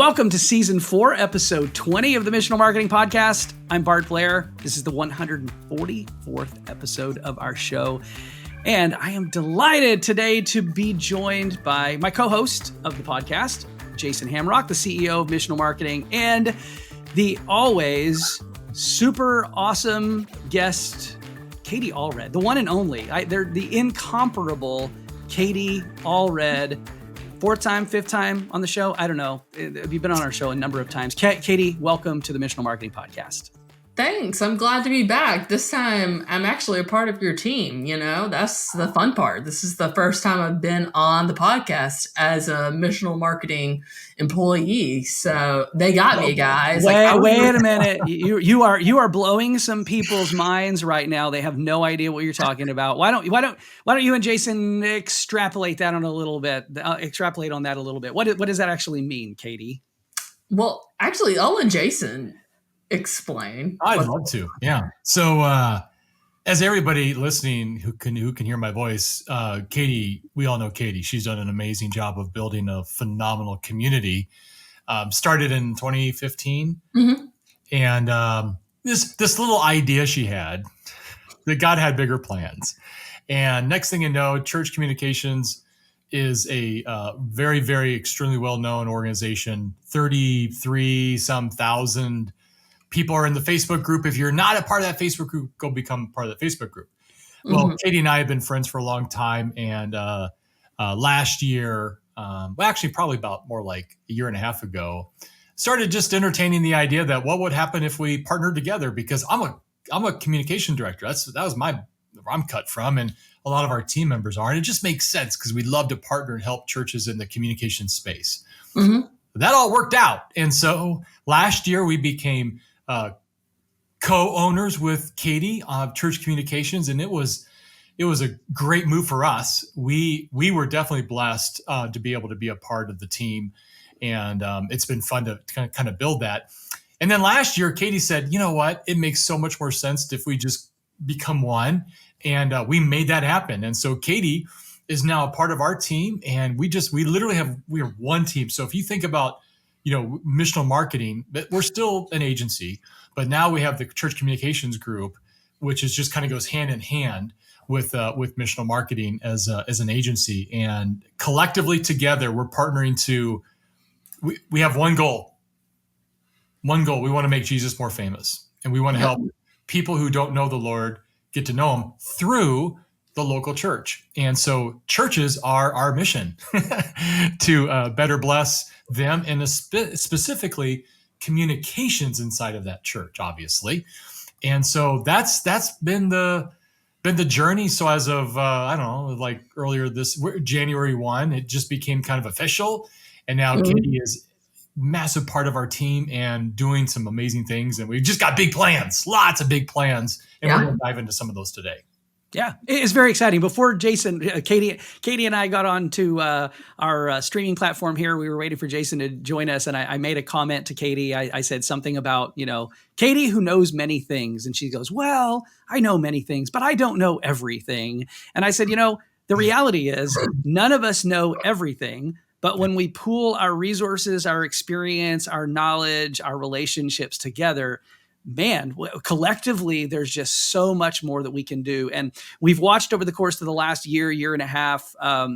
Welcome to Season 4, Episode 20 of the Missional Marketing Podcast. I'm Bart Blair. This is the 144th episode of our show. And I am delighted today to be joined by my co-host of the podcast, Jason Hamrock, the CEO of Missional Marketing, and the always super awesome guest, Katie Allred, the one and only. They're the incomparable Katie Allred. Fourth time, fifth time on the show? I don't know. You've been on our show a number of times. Katie, welcome to the Missional Marketing Podcast. Thanks. I'm glad to be back. This time, I'm actually a part of your team. You know, that's the fun part. This is the first time I've been on the podcast as a Missional Marketing employee. So they got me, guys. Wait a minute. You are blowing some people's minds right now. They have no idea what you're talking about. Why don't you and Jason extrapolate on that a little bit? What does that actually mean, Katie? Well, actually, I'll let Jason explain. I'd love to. Yeah. So, as everybody listening who can hear my voice, Katie, we all know Katie. She's done an amazing job of building a phenomenal community. Started in 2015, and this little idea she had that God had bigger plans. And next thing you know, Church Communications is a very, very extremely well-known organization. 33-some thousand people are in the Facebook group. If you're not a part of that Facebook group, go become part of the Facebook group. Well, Katie and I have been friends for a long time. And last year, actually probably about more like a year and a half ago, started just entertaining the idea that what would happen if we partnered together, because I'm a communication director. That was where I'm cut from. And a lot of our team members are. And it just makes sense because we love to partner and help churches in the communication space. That all worked out. And so last year we became co-owners with Katie of Church Communications, and it was a great move for us. We were definitely blessed to be able to be a part of the team, and it's been fun to kind of build that. And then last year, Katie said, "You know what? It makes so much more sense if we just become one," and we made that happen. And so Katie is now a part of our team, and we are one team. So if you think about Missional Marketing, but we're still an agency, but now we have the Church Communications Group, which is just kind of goes hand in hand with Missional Marketing as an agency. And collectively together, we're partnering we have one goal. We want to make Jesus more famous, and we want to help people who don't know the Lord get to know him through the local church. And so churches are our mission to better bless them, and specifically communications inside of that church, obviously. And so that's been the journey. So as of like earlier this January 1, it just became kind of official, and now Katie is a massive part of our team and doing some amazing things. And we've just got big plans, lots of big plans, and we're going to dive into some of those today. Yeah, it's very exciting. Before Jason, Katie and I got on to our streaming platform here, we were waiting for Jason to join us, and I made a comment to Katie. I said something about, Katie who knows many things, and she goes, "Well, I know many things, but I don't know everything." And I said, the reality is none of us know everything, but when we pool our resources, our experience, our knowledge, our relationships together, man, collectively, there's just so much more that we can do. And we've watched over the course of the last year and a half,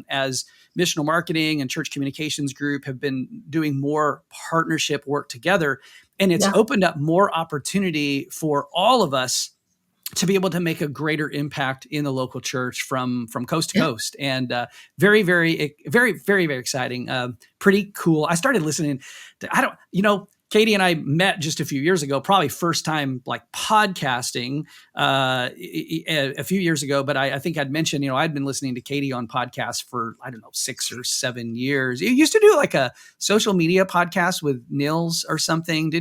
as Missional Marketing and Church Communications Group have been doing more partnership work together. And it's opened up more opportunity for all of us to be able to make a greater impact in the local church from coast to coast. And very, very, very, very, very exciting. Pretty cool. I started listening to, Katie and I met just a few years ago, probably first time like podcasting a few years ago. But I think I'd mentioned, I'd been listening to Katie on podcasts for, 6 or 7 years. You used to do like a social media podcast with Nils or something. I've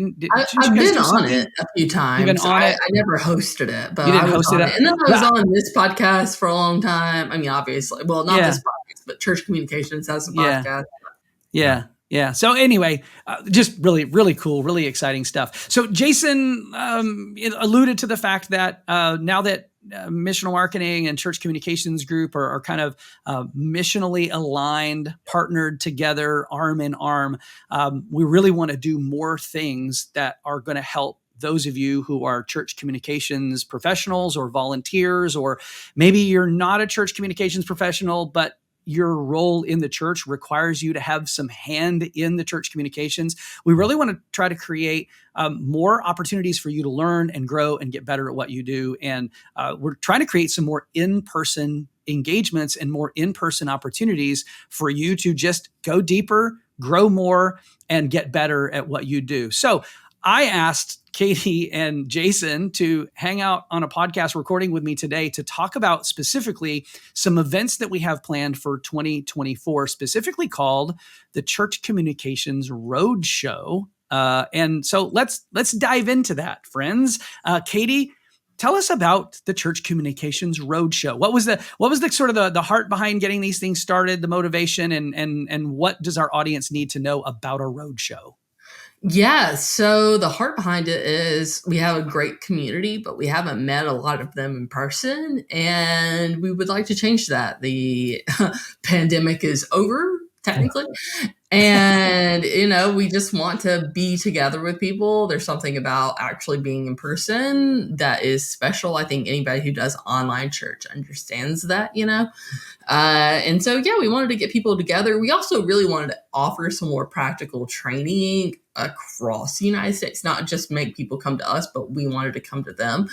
been on it a few times. You've been on it? I never hosted it, but you didn't I was host on it. And then I was on this podcast for a long time. I mean, obviously, well, not this podcast, but Church Communications has a podcast. Yeah. So anyway, just really, really cool, really exciting stuff. So Jason alluded to the fact that now that Missional Marketing and Church Communications Group are kind of missionally aligned, partnered together, arm in arm. We really want to do more things that are going to help those of you who are church communications professionals or volunteers, or maybe you're not a church communications professional, but your role in the church requires you to have some hand in the church communications. We really want to try to create more opportunities for you to learn and grow and get better at what you do. And we're trying to create some more in-person engagements and more in-person opportunities for you to just go deeper, grow more, and get better at what you do. So I asked Katie and Jason to hang out on a podcast recording with me today to talk about specifically some events that we have planned for 2024, specifically called the Church Communications Roadshow. And so let's dive into that, friends. Katie, tell us about the Church Communications Roadshow. What was the sort of the heart behind getting these things started, the motivation, and what does our audience need to know about a roadshow? Yeah, so the heart behind it is we have a great community, but we haven't met a lot of them in person, and we would like to change that. The pandemic is over, technically, and we just want to be together with people. There's something about actually being in person that is special. I think anybody who does online church understands that, and so, yeah, we wanted to get people together. We also really wanted to offer some more practical training across the United States, not just make people come to us, but we wanted to come to them.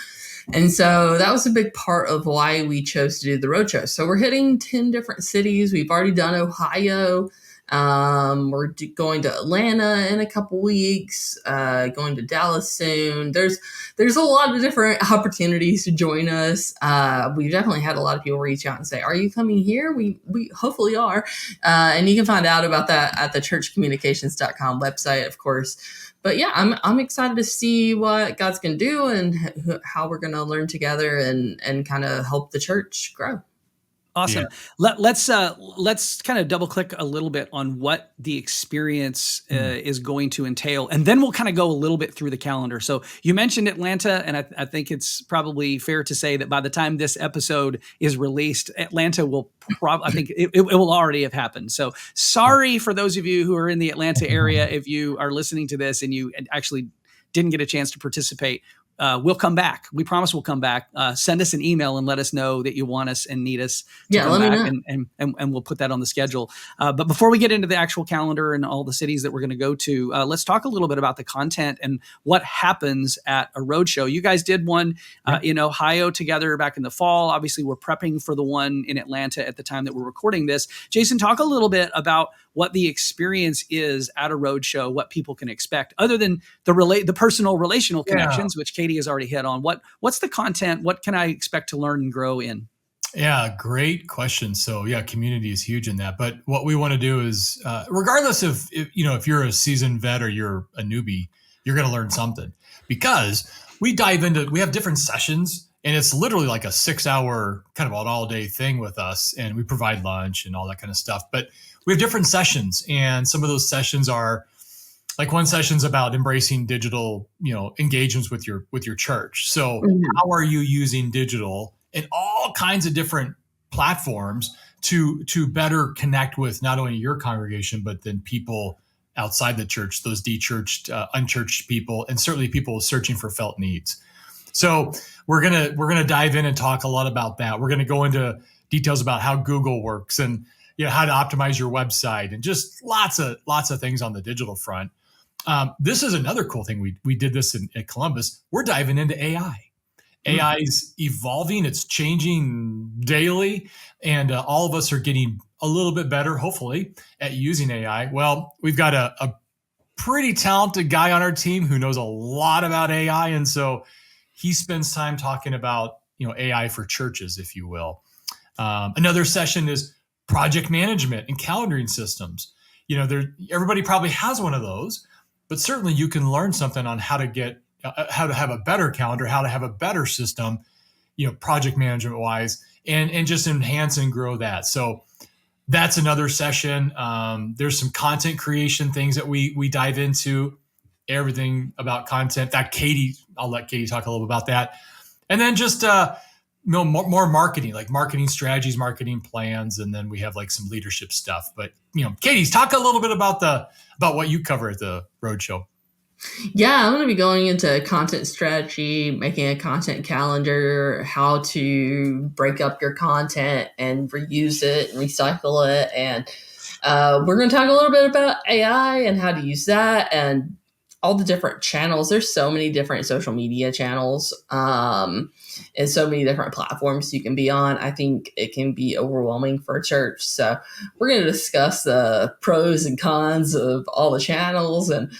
And so that was a big part of why we chose to do the roadshow. So we're hitting 10 different cities. We've already done Ohio. We're going to Atlanta in a couple weeks, going to Dallas soon. There's a lot of different opportunities to join us. We've definitely had a lot of people reach out and say, are you coming here? We hopefully are. And you can find out about that at the churchcommunications.com website, of course. But yeah, I'm excited to see what God's going to do and how we're going to learn together and kind of help the church grow. Awesome. Yeah. Let's kind of double click a little bit on what the experience is going to entail, and then we'll kind of go a little bit through the calendar. So you mentioned Atlanta, and I think it's probably fair to say that by the time this episode is released, Atlanta will I think it will already have happened. So sorry for those of you who are in the Atlanta area if you are listening to this and you actually didn't get a chance to participate. We'll come back. We promise we'll come back. Send us an email and let us know that you want us and need us to come back, and we'll put that on the schedule. But before we get into the actual calendar and all the cities that we're going to go to, let's talk a little bit about the content and what happens at a roadshow. You guys did one in Ohio together back in the fall. Obviously, we're prepping for the one in Atlanta at the time that we're recording this. Jason, talk a little bit about what the experience is at a roadshow, what people can expect, other than the personal relational connections, which Katie has already hit on. What's the content? What can I expect to learn and grow in? Yeah, great question. So yeah, community is huge in that. But what we want to do is, regardless of if you're a seasoned vet or you're a newbie, you're going to learn something, because we have different sessions, and it's literally like a 6-hour kind of an all-day thing with us, and we provide lunch and all that kind of stuff. But we have different sessions, and some of those sessions are like, one session's about embracing digital, engagements with your church. So how are you using digital and all kinds of different platforms to better connect with not only your congregation, but then people outside the church, those de-churched, unchurched people, and certainly people searching for felt needs. So we're gonna dive in and talk a lot about that. We're gonna go into details about how Google works and how to optimize your website, and just lots of things on the digital front. This is another cool thing. We did this at Columbus. We're diving into AI. AI is evolving. It's changing daily. And all of us are getting a little bit better, hopefully, at using AI. Well, we've got a pretty talented guy on our team who knows a lot about AI. And so he spends time talking about, AI for churches, if you will. Another session is project management and calendaring systems. Everybody probably has one of those, but certainly you can learn something on how to have a better calendar, how to have a better system, project management wise, and just enhance and grow that. So that's another session. There's some content creation things that we dive into, everything about content. In fact, I'll let Katie talk a little bit about that. And then just no, more marketing, like marketing strategies, marketing plans, and then we have like some leadership stuff. But Katie, talk a little bit about what you cover at the Roadshow. Yeah, I'm going to be going into content strategy, making a content calendar, how to break up your content and reuse it and recycle it. And we're going to talk a little bit about AI and how to use that and all the different channels. There's so many different social media channels and so many different platforms you can be on. I think it can be overwhelming for a church. So we're going to discuss the pros and cons of all the channels and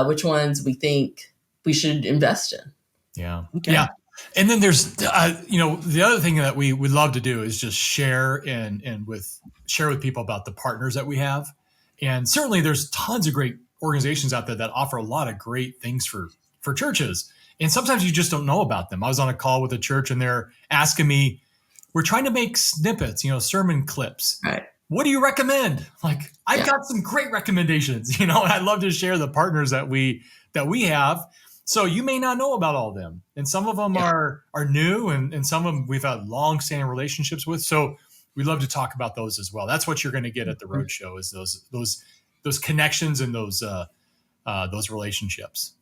which ones we think we should invest in. Yeah. Okay. Yeah. And then there's, the other thing that we would love to do is just share share with people about the partners that we have. And certainly there's tons of great organizations out there that offer a lot of great things for churches. And sometimes you just don't know about them. I was on a call with a church and they're asking me, we're trying to make snippets, sermon clips. Right. What do you recommend? Like, I've got some great recommendations, and I'd love to share the partners that we have. So you may not know about all of them. And some of them are new and some of them we've had long-standing relationships with. So we'd love to talk about those as well. That's what you're going to get at the Roadshow is those connections and those relationships.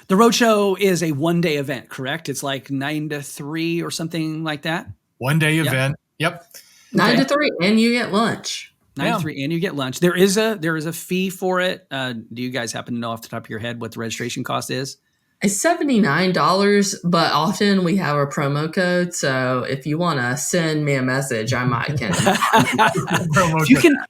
The Roadshow is a one-day event, correct? It's like 9 to 3 or something like that? One-day event. Yep. 9 to 3, and you get lunch. 9 to 3, and you get lunch. There is a fee for it. Do you guys happen to know off the top of your head what the registration cost is? It's $79, but often we have a promo code. So if you want to send me a message, I might can.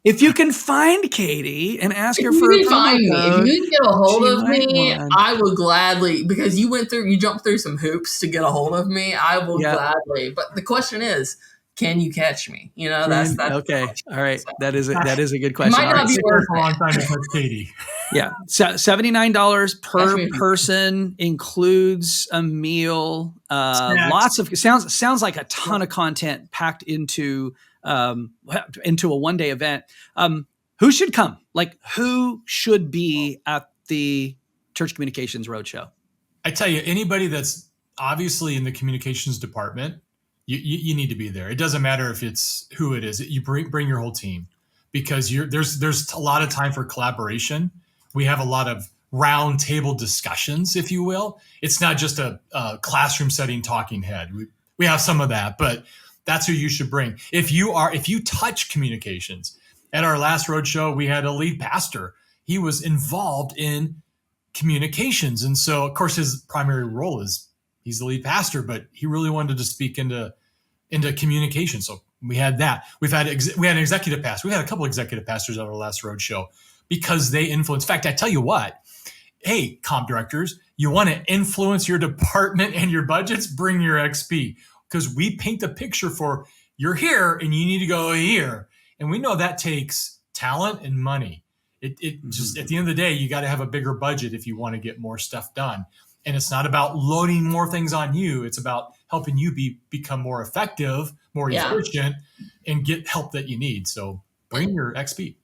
if you can find Katie and ask her for a promo code, if you can get a hold of me, I will gladly, because you jumped through some hoops to get a hold of me. I will gladly. But the question is, can you catch me? That's okay. All right. That is a good question. It might not be worth a long time to catch Katie. Yeah. So $79 per person includes a meal. Lots of sounds like a ton of content packed into a one-day event. Who should come? Like, who should be at the Church Communications Roadshow? I tell you, anybody that's obviously in the communications department, you need to be there. It doesn't matter if it's who it is. You bring your whole team because there's a lot of time for collaboration. We have a lot of round table discussions, if you will. It's not just a classroom setting talking head. We have some of that, but that's who you should bring. If you touch communications, at our last Roadshow, we had a lead pastor. He was involved in communications. And so, of course, his primary role is he's the lead pastor, but he really wanted to speak into communication. So we had that. We had an executive pastor. We had a couple of executive pastors at our last Roadshow because they influence. In fact, I tell you what, hey, comp directors, you want to influence your department and your budgets, bring your XP, because we paint the picture for you're here and you need to go here. And we know that takes talent and money. It just, at the end of the day, you got to have a bigger budget if you want to get more stuff done. And it's not about loading more things on you. It's about helping you become more effective, more efficient, and get help that you need. So bring your XP.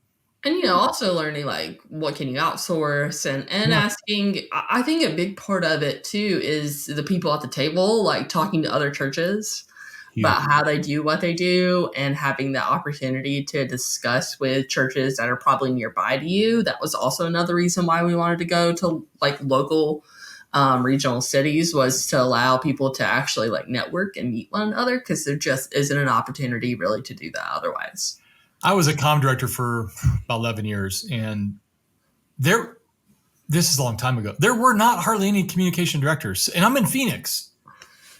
And, also learning, like, what can you outsource and asking. I think a big part of it, too, is the people at the table, like talking to other churches about how they do what they do and having the opportunity to discuss with churches that are probably nearby to you. That was also another reason why we wanted to go to, like, local regional cities, was to allow people to actually, like, network and meet one another, because there just isn't an opportunity really to do that otherwise. I was a comm director for about 11 years, and this is a long time ago. There were not hardly any communication directors, and I'm in Phoenix,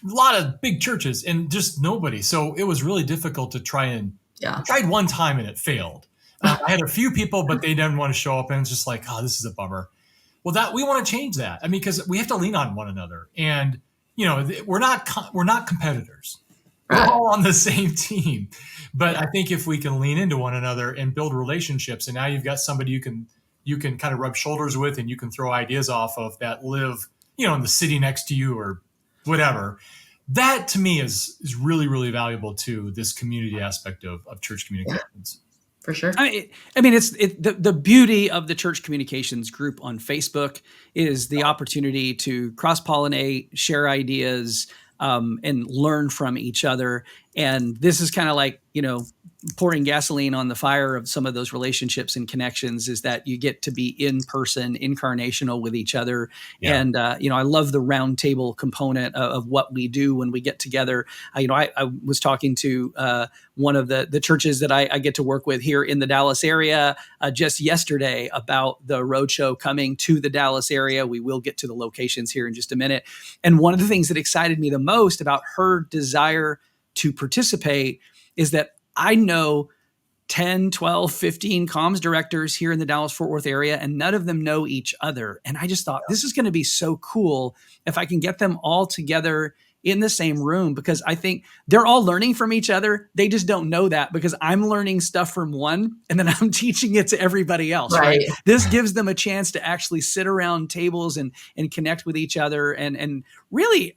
a lot of big churches, and just nobody. So it was really difficult to try and I tried one time and it failed. I had a few people, but they didn't want to show up, and it's just like, oh, this is a bummer. Well, we want to change that. I mean, because we have to lean on one another, and we're not competitors. We're all on the same team. But I think if we can lean into one another and build relationships, and now you've got somebody you can kind of rub shoulders with, and you can throw ideas off of that live, in the city next to you or whatever. That to me is really, really valuable to this community aspect of church communications. For sure. I mean, it's the beauty of the Church Communications group on Facebook is the opportunity to cross-pollinate, share ideas, and learn from each other. And this is kind of like, pouring gasoline on the fire of some of those relationships and connections, is that you get to be in person, incarnational with each other. Yeah. And, I love the round table component of what we do when we get together. I was talking to one of the churches that I get to work with here in the Dallas area just yesterday about the roadshow coming to the Dallas area. We will get to the locations here in just a minute. And one of the things that excited me the most about her desire to participate is that I know 10, 12, 15 comms directors here in the Dallas-Fort Worth area, and none of them know each other. And I just thought, this is going to be so cool if I can get them all together in the same room, because I think they're all learning from each other. They just don't know that, because I'm learning stuff from one and then I'm teaching it to everybody else. Right. This gives them a chance to actually sit around tables and connect with each other. And really,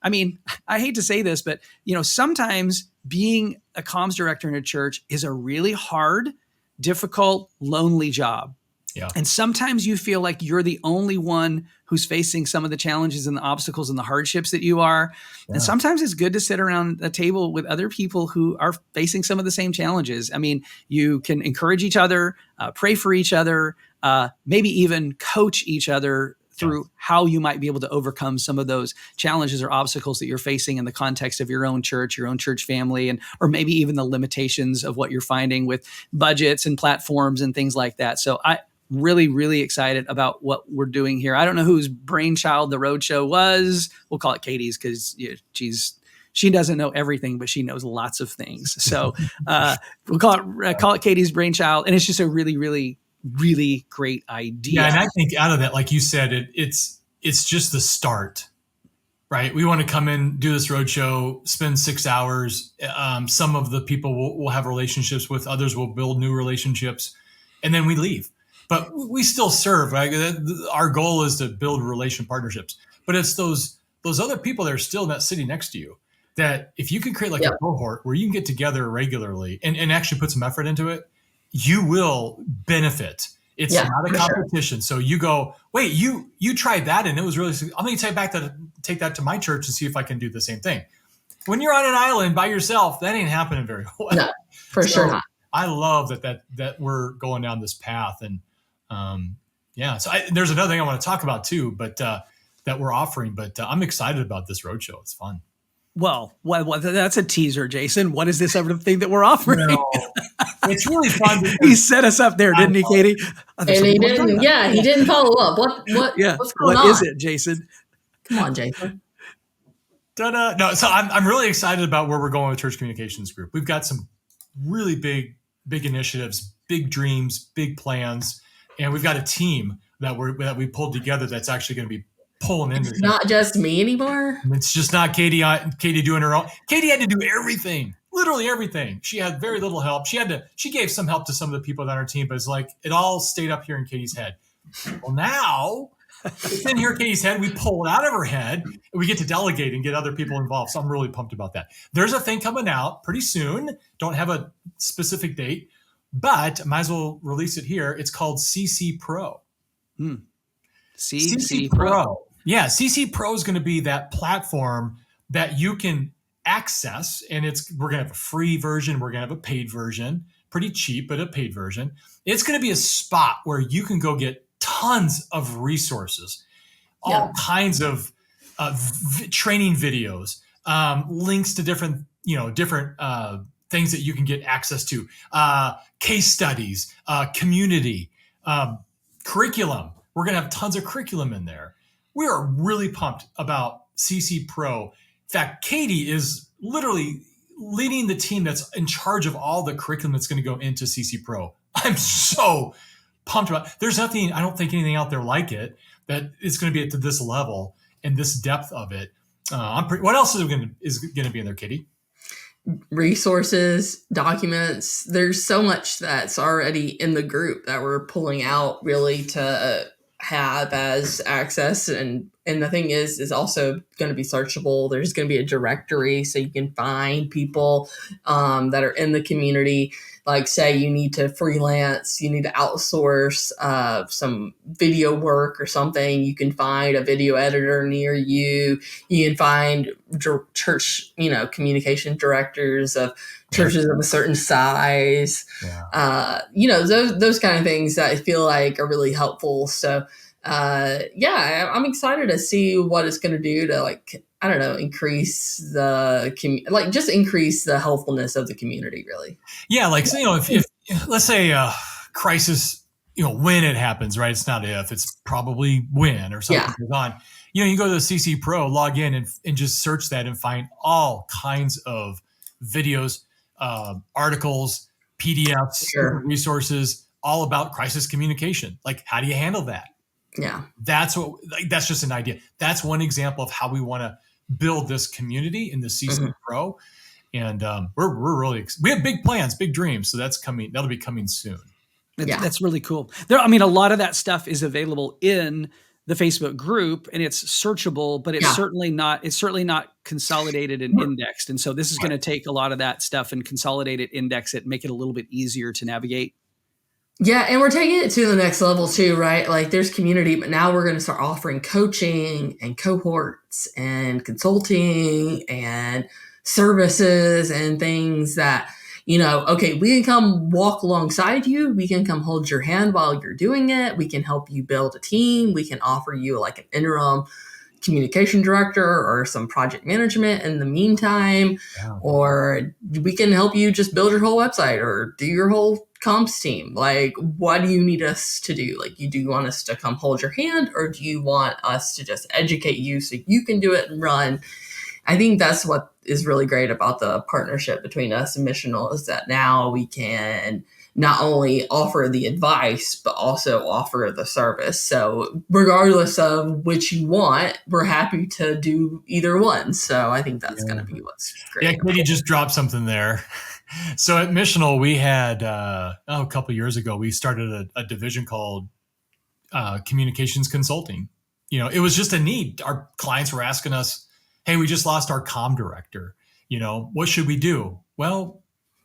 I mean, I hate to say this, but sometimes being a comms director in a church is a really hard, difficult, lonely job. Yeah. And sometimes you feel like you're the only one who's facing some of the challenges and the obstacles and the hardships that you are. Yeah. And sometimes it's good to sit around a table with other people who are facing some of the same challenges. I mean, you can encourage each other, pray for each other, maybe even coach each other through how you might be able to overcome some of those challenges or obstacles that you're facing in the context of your own church family, or maybe even the limitations of what you're finding with budgets and platforms and things like that. So I really, really excited about what we're doing here. I don't know whose brainchild the roadshow was. We'll call it Katie's, because she doesn't know everything, but she knows lots of things. So we'll call it Katie's brainchild, and it's just a really, really, really great idea. Yeah, and I think out of that, like you said, it's just the start, right? We want to come in, do this roadshow, spend 6 hours. Some of the people we'll have relationships with, others will build new relationships, and then we leave. But we still serve, right? Our goal is to build relation partnerships. But it's those other people that are still in that city next to you, that if you can create like a cohort where you can get together regularly and actually put some effort into it, you will benefit. It's not a competition. Sure. So you go, wait, you tried that and it was really, I'm going to take that to my church and see if I can do the same thing. When you're on an island by yourself, that ain't happening very well. No, for sure not. I love that we're going down this path. And so there's another thing I want to talk about too, but that we're offering, but I'm excited about this roadshow. It's fun. Well, that's a teaser, Jason. What is this other thing that we're offering? No, it's really fun. He set us up there, didn't he, Katie? And he didn't. Yeah, he didn't follow up. What's going on? What is it, Jason? Come on, Jason. No, so I'm really excited about where we're going with Church Communications Group. We've got some really big initiatives, big dreams, big plans, and we've got a team that we pulled together that's actually going to be pulling in. It's not just me anymore. It's just not Katie doing her own. Katie had to do everything, literally everything. She had very little help. She gave some help to some of the people on our team, but it's like it all stayed up here in Katie's head. Well, now it's in here, Katie's head. We pull it out of her head and we get to delegate and get other people involved. So I'm really pumped about that. There's a thing coming out pretty soon. Don't have a specific date, but might as well release it here. It's called CC Pro. CC Pro. Yeah, CC Pro is going to be that platform that you can access, and we're going to have a free version, we're going to have a paid version, pretty cheap, but a paid version. It's going to be a spot where you can go get tons of resources, all kinds of training videos, links to different things that you can get access to, case studies, community, curriculum. We're going to have tons of curriculum in there. We are really pumped about CC Pro. In fact, Katie is literally leading the team that's in charge of all the curriculum that's going to go into CC Pro. I'm so pumped about it. There's nothing, I don't think anything out there like it, that is going to be at this level and this depth of it. What else is going to be in there, Katie? Resources, documents. There's so much that's already in the group that we're pulling out really to have as access and And the thing is also going to be searchable. There's going to be a directory so you can find people that are in the community. Like, say you need to freelance, you need to outsource some video work or something. You can find a video editor near you. You can find church, communication directors of churches of a certain size. Those kind of things that I feel like are really helpful. So I'm excited to see what it's going to do to increase increase the helpfulness of the community, really. Yeah. If let's say crisis, when it happens, right? It's not if, it's probably when or something goes on. You go to the CC Pro, log in and just search that and find all kinds of videos, articles, PDFs, resources, all about crisis communication. Like, how do you handle that? Yeah. That's just an idea. That's one example of how we want to build this community in the CC Pro. And we're really, we have big plans, big dreams. So that'll be coming soon. That's really cool. A lot of that stuff is available in the Facebook group and it's searchable, but it's certainly not consolidated and indexed. And so this is going to take a lot of that stuff and consolidate it, index it, make it a little bit easier to navigate. Yeah, and we're taking it to the next level too, right? Like, there's community, but now we're going to start offering coaching and cohorts and consulting and services and things that, we can come walk alongside you. We can come hold your hand while you're doing it. We can help you build a team. We can offer you like an interim communication director or some project management in the meantime, or we can help you just build your whole website or do your whole comms team. Like, what do you need us to do? Like, do you want us to come hold your hand, or do you want us to just educate you so you can do it and run? I think that's what is really great about the partnership between us and Missional, is that now we can not only offer the advice, but also offer the service. So regardless of which you want, we're happy to do either one. So I think that's going to be what's great. Yeah, Katie just dropped something there. So at Missional, we had, a couple of years ago, we started a division called Communications Consulting. It was just a need. Our clients were asking us, hey, we just lost our comm director. What should we do? Well,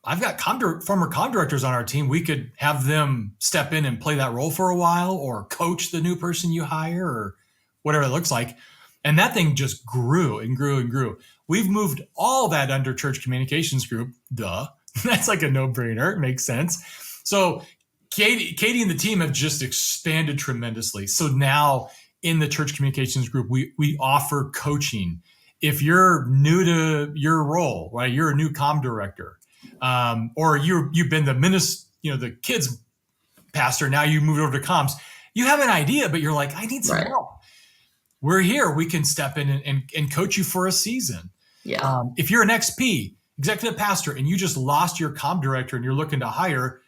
I've got former comm directors on our team. We could have them step in and play that role for a while, or coach the new person you hire, or whatever it looks like. And that thing just grew and grew and grew. We've moved all that under Church Communications Group. Duh. That's like a no-brainer. It makes sense. So Katie and the team have just expanded tremendously. So now in the Church Communications Group, we offer coaching. If you're new to your role, right? You're a new comm director. Or you've been the kids pastor. Now you moved over to comms. You have an idea, but you're like, I need some help. We're here. We can step in and coach you for a season. Yeah. If you're an XP, executive pastor, and you just lost your comm director and you're looking to hire,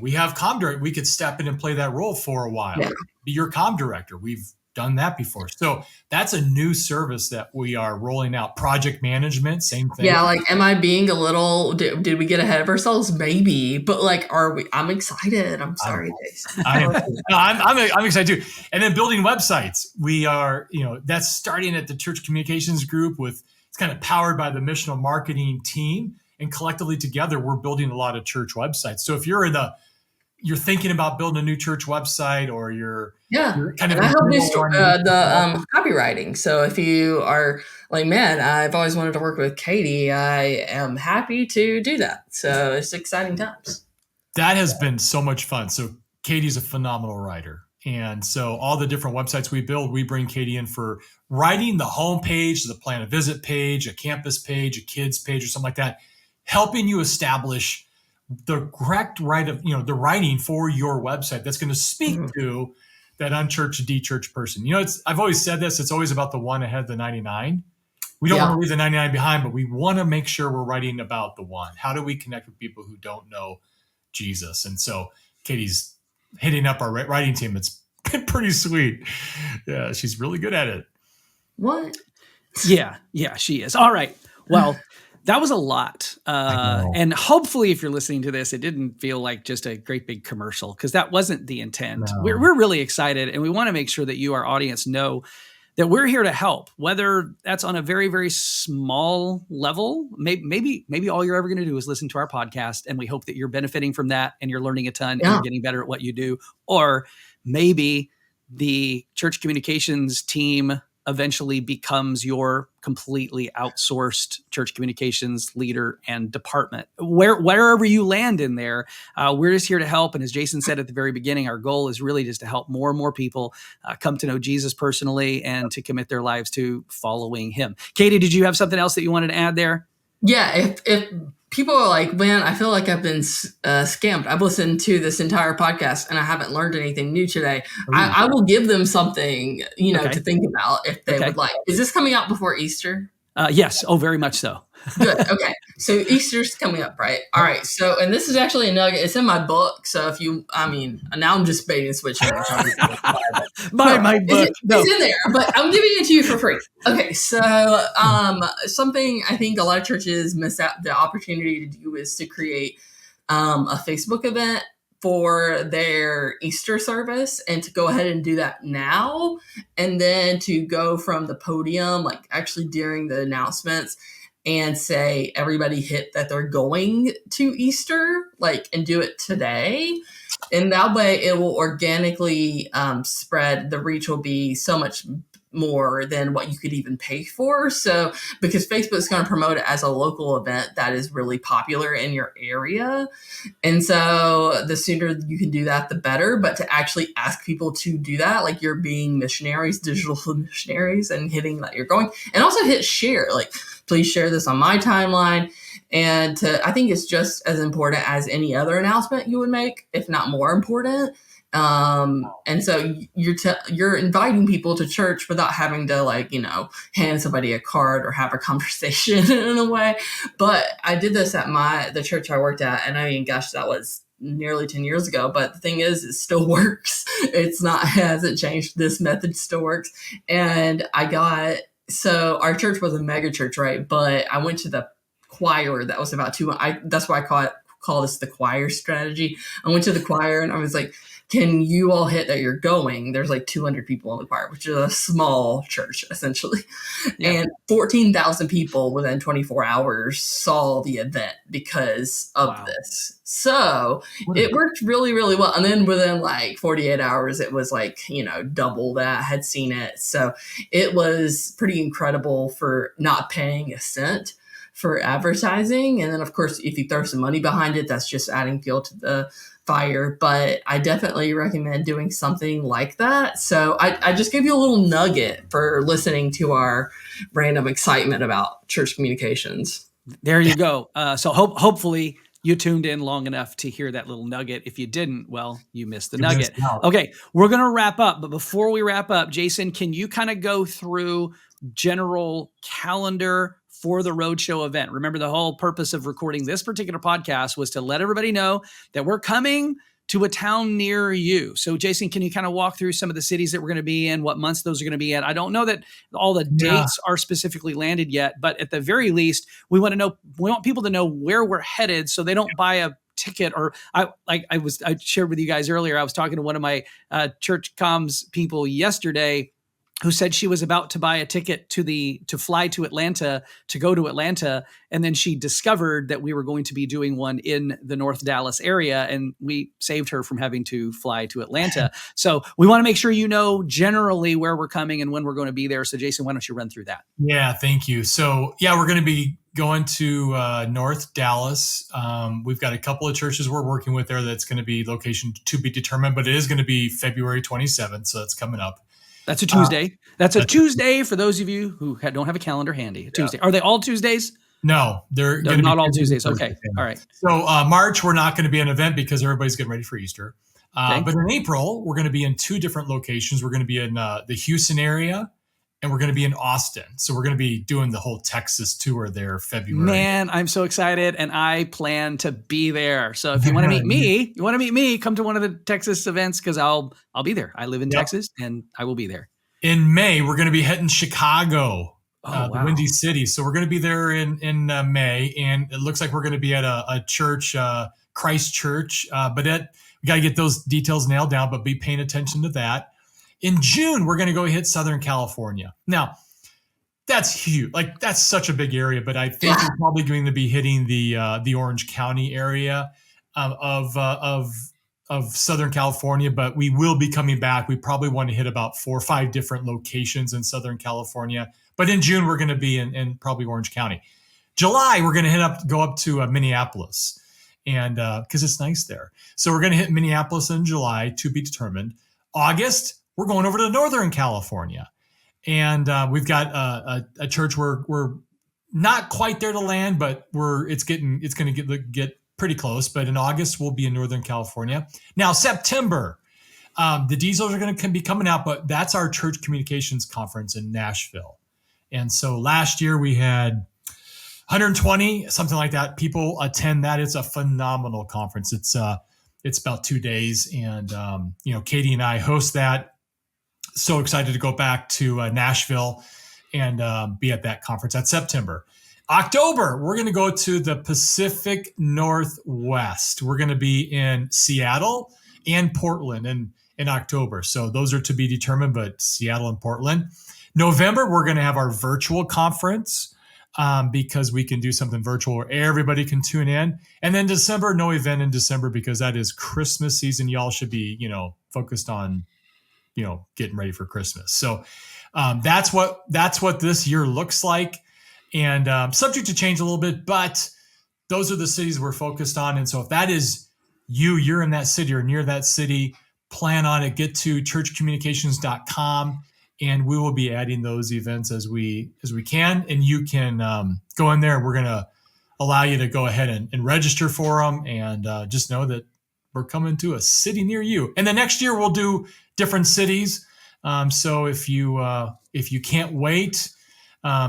we have comm director. We could step in and play that role for a while. Yeah. Be your comm director. We've done that before. So that's a new service that we are rolling out. Project management, same thing. Yeah, like, am I being a little, did we get ahead of ourselves? Maybe, but like, are we? I'm excited. I'm sorry, Jason. I'm excited too. And then building websites. We are, that's starting at the Church Communications Group it's kind of powered by the Missional Marketing team, and collectively together, we're building a lot of church websites. So if you're thinking about building a new church website, or you're kind of, I help do the copywriting. So if you are like, man, I've always wanted to work with Katie, I am happy to do that. So it's exciting times. That has been so much fun. So Katie's a phenomenal writer. And so all the different websites we build, we bring Katie in for writing the homepage, the plan a visit page, a campus page, a kids page, or something like that, helping you establish the correct the writing for your website that's going to speak to that unchurched, de-churched person. I've always said this, it's always about the one ahead of the 99. We don't want to leave the 99 behind, but we want to make sure we're writing about the one. How do we connect with people who don't know Jesus? And so Katie's hitting up our writing team. It's been pretty sweet. Yeah, she's really good at it. What? Yeah, she is. All right. Well, that was a lot. And hopefully if you're listening to this, it didn't feel like just a great big commercial, because that wasn't the intent. No. We're really excited, and we want to make sure that you, our audience, know that we're here to help, whether that's on a very, very small level. Maybe all you're ever going to do is listen to our podcast, and we hope that you're benefiting from that and you're learning a ton and you're getting better at what you do. Or maybe the church communications team eventually becomes your completely outsourced church communications leader and department. Wherever you land in there, we're just here to help. And as Jason said at the very beginning, our goal is really just to help more and more people come to know Jesus personally and to commit their lives to following him. Katie, did you have something else that you wanted to add there? Yeah, if people are like, man, I feel like I've been scammed. I've listened to this entire podcast and I haven't learned anything new today. I will give them something, to think about if they would like. Is this coming out before Easter? Yes. Oh, very much so. Good. Okay. So Easter's coming up, right? All right. So, and this is actually a nugget. It's in my book. So now I'm just baiting and switching. Buy my book. It's in there, but I'm giving it to you for free. Okay. So, something I think a lot of churches miss out the opportunity to do is to create a Facebook event for their Easter service, and to go ahead and do that now, and then to go from the podium, like actually during the announcements, and say everybody hit that they're going to Easter, and do it today. And that way it will organically spread. The reach will be so much more than what you could even pay for. So, because Facebook's going to promote it as a local event that is really popular in your area. And so the sooner you can do that, the better. But to actually ask people to do that, like you're being missionaries, digital missionaries, and hitting that you're going, and also hit share, please share this on my timeline. And I think it's just as important as any other announcement you would make, if not more important. And so you're inviting people to church without having to hand somebody a card or have a conversation in a way. But I did this at the church I worked at, and gosh, that was nearly 10 years ago. But the thing is, it still works. Hasn't changed. This method still works. And so our church was a mega church, right? But I went to the choir that was about that's why I call this the choir strategy. I went to the choir and I was like, can you all hit that you're going? There's 200 people in the choir, which is a small church, essentially. Yeah. And 14,000 people within 24 hours saw the event because of this. So it worked really, really well. And then within 48 hours, it was double that had seen it. So it was pretty incredible for not paying a cent for advertising. And then, of course, if you throw some money behind it, that's just adding fuel to the fire. But I definitely recommend doing something like that. So I just gave you a little nugget for listening to our random excitement about church communications. There you go. So hopefully you tuned in long enough to hear that little nugget. If you didn't, well, you missed the nugget. Okay, we're going to wrap up. But before we wrap up, Jason, can you kind of go through general calendar for the Roadshow event? Remember, the whole purpose of recording this particular podcast was to let everybody know that we're coming to a town near you. So Jason, can you kind of walk through some of the cities that we're going to be in, what months those are going to be in? I don't know that all the dates are specifically landed yet, but at the very least, we want people to know where we're headed so they don't buy a ticket. Or I shared with you guys earlier, I was talking to one of my church comms people yesterday who said she was about to buy a ticket to fly to Atlanta, to go to Atlanta. And then she discovered that we were going to be doing one in the North Dallas area, and we saved her from having to fly to Atlanta. So we want to make sure you know generally where we're coming and when we're going to be there. So Jason, why don't you run through that? Yeah, thank you. So we're going to be going to North Dallas. We've got a couple of churches we're working with there. That's going to be location to be determined, but it is going to be February 27th. So that's coming up. That's a Tuesday. That's a Tuesday for those of you who don't have a calendar handy. Tuesday. Are they all Tuesdays? No, they're not all Tuesdays. Okay. All right. So March, we're not going to be an event because everybody's getting ready for Easter. But in April, we're going to be in two different locations. We're going to be in the Houston area, and we're going to be in Austin. So we're going to be doing the whole Texas tour there February. Man, I'm so excited, and I plan to be there. So if you want to meet me, come to one of the Texas events because I'll be there. I live in Texas, and I will be there. In May, we're going to be heading Chicago, the Windy City. So we're going to be there in May, and it looks like we're going to be at a church, Christ Church. But we got to get those details nailed down, but be paying attention to that. In June, we're going to go hit Southern California. Now, that's huge. Like, that's such a big area, but I think we're probably going to be hitting the Orange County area of Southern California, but we will be coming back. We probably want to hit about 4 or 5 different locations in Southern California. But in June, we're going to be in probably Orange County. July, we're going to go up to Minneapolis, and because it's nice there. So we're going to hit Minneapolis in July, to be determined. August, we're going over to Northern California. And we've got a church where we're not quite there to land, but it's going to get pretty close. But in August, we'll be in Northern California. Now, September, the diesels are going to be coming out, but that's our Church Communications Conference in Nashville. And so last year we had 120, something like that, people attend that. It's a phenomenal conference. It's about 2 days, and Katie and I host that. So excited to go back to Nashville and be at that conference. That's September. October, we're going to go to the Pacific Northwest. We're going to be in Seattle and Portland in October. So those are to be determined, but Seattle and Portland. November, we're going to have our virtual conference because we can do something virtual where everybody can tune in. And then December, no event in December because that is Christmas season. Y'all should be, focused on getting ready for Christmas. So that's what this year looks like, and subject to change a little bit, but those are the cities we're focused on. And so if that is you're in that city or near that city, plan on it, get to churchcommunications.com, and we will be adding those events as we can. And you can go in there. We're going to allow you to go ahead and register for them, and just know that we're coming to a city near you. And the next year we'll do different cities. So if you can't wait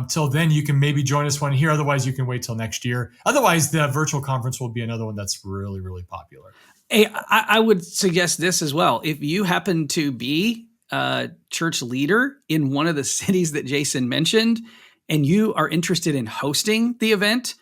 till then, you can maybe join us one here. Otherwise, you can wait till next year. Otherwise, the virtual conference will be another one that's really, really popular. Hey, I would suggest this as well. If you happen to be a church leader in one of the cities that Jason mentioned, and you are interested in hosting the event,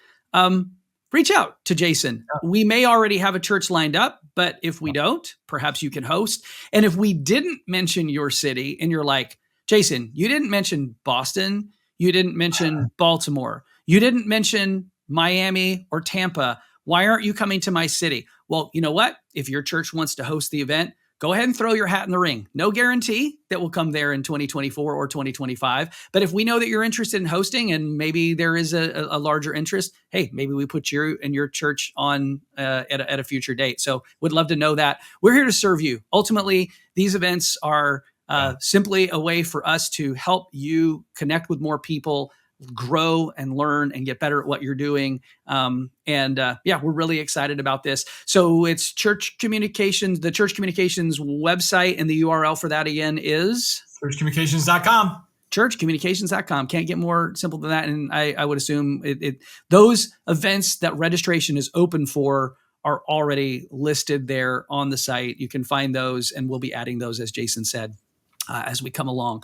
reach out to Jason. We may already have a church lined up, but if we don't, perhaps you can host. And if we didn't mention your city and you're like, Jason, you didn't mention Boston, you didn't mention Baltimore, you didn't mention Miami or Tampa, why aren't you coming to my city? Well, you know what? If your church wants to host the event, go ahead and throw your hat in the ring. No guarantee that we'll come there in 2024 or 2025. But if we know that you're interested in hosting and maybe there is a larger interest, hey, maybe we put you and your church on at a future date. So would love to know that. We're here to serve you. Ultimately, these events are simply a way for us to help you connect with more people, grow and learn and get better at what you're doing. We're really excited about this. So it's Church Communications, the Church Communications website, and the URL for that again is churchcommunications.com. churchcommunications.com. Can't get more simple than that. And I would assume those events that registration is open for are already listed there on the site. You can find those, and we'll be adding those, as Jason said, as we come along.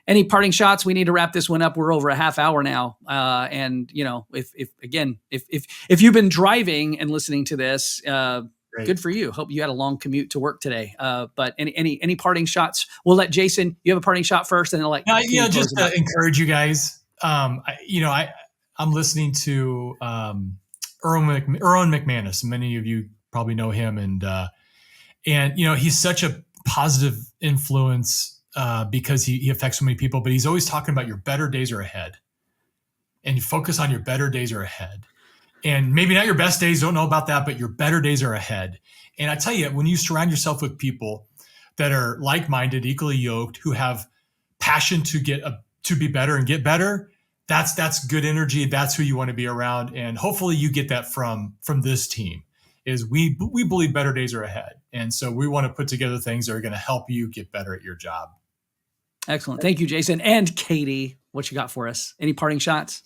Any parting shots? We need to wrap this one up. We're over a half hour now. And if you've been driving and listening to this, good for you. Hope you had a long commute to work today. But any parting shots? We'll let Jason, you have a parting shot first, and then just to encourage you guys. I'm listening to Erwin McManus. Many of you probably know him, and he's such a positive influence because he affects so many people, but he's always talking about your better days are ahead, and you focus on your better days are ahead. And maybe not your best days, don't know about that, but your better days are ahead. And I tell you, when you surround yourself with people that are like-minded, equally yoked, who have passion to be better and get better, that's good energy. That's who you want to be around. And hopefully you get that from this team. Is we believe better days are ahead. And so we want to put together things that are going to help you get better at your job. Excellent. Thank you, Jason. And Katie, what you got for us? Any parting shots?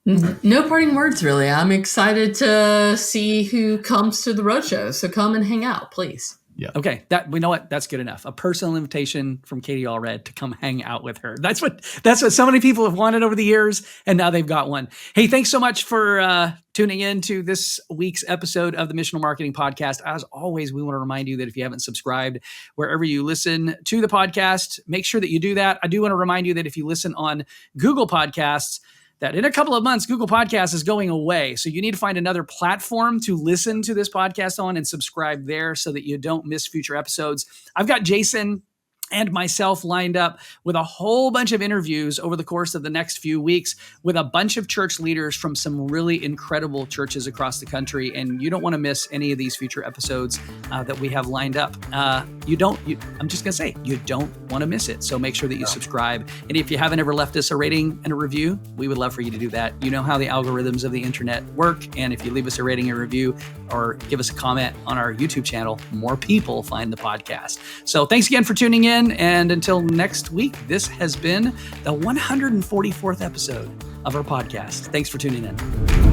No parting words, really. I'm excited to see who comes to the roadshow. So come and hang out, please. Yeah. Okay. We know what, that's good enough. A personal invitation from Katie Allred to come hang out with her. That's what so many people have wanted over the years, and now they've got one. Hey, thanks so much for tuning in to this week's episode of the Missional Marketing Podcast. As always, we want to remind you that if you haven't subscribed wherever you listen to the podcast, make sure that you do that. I do want to remind you that if you listen on Google Podcasts, that in a couple of months, Google Podcasts is going away. So you need to find another platform to listen to this podcast on and subscribe there so that you don't miss future episodes. I've got Jason and myself lined up with a whole bunch of interviews over the course of the next few weeks with a bunch of church leaders from some really incredible churches across the country. And you don't want to miss any of these future episodes that we have lined up. I'm just going to say, you don't want to miss it. So make sure that you subscribe. And if you haven't ever left us a rating and a review, we would love for you to do that. You know how the algorithms of the internet work. And if you leave us a rating and review or give us a comment on our YouTube channel, more people find the podcast. So thanks again for tuning in. And until next week, this has been the 144th episode of our podcast. Thanks for tuning in.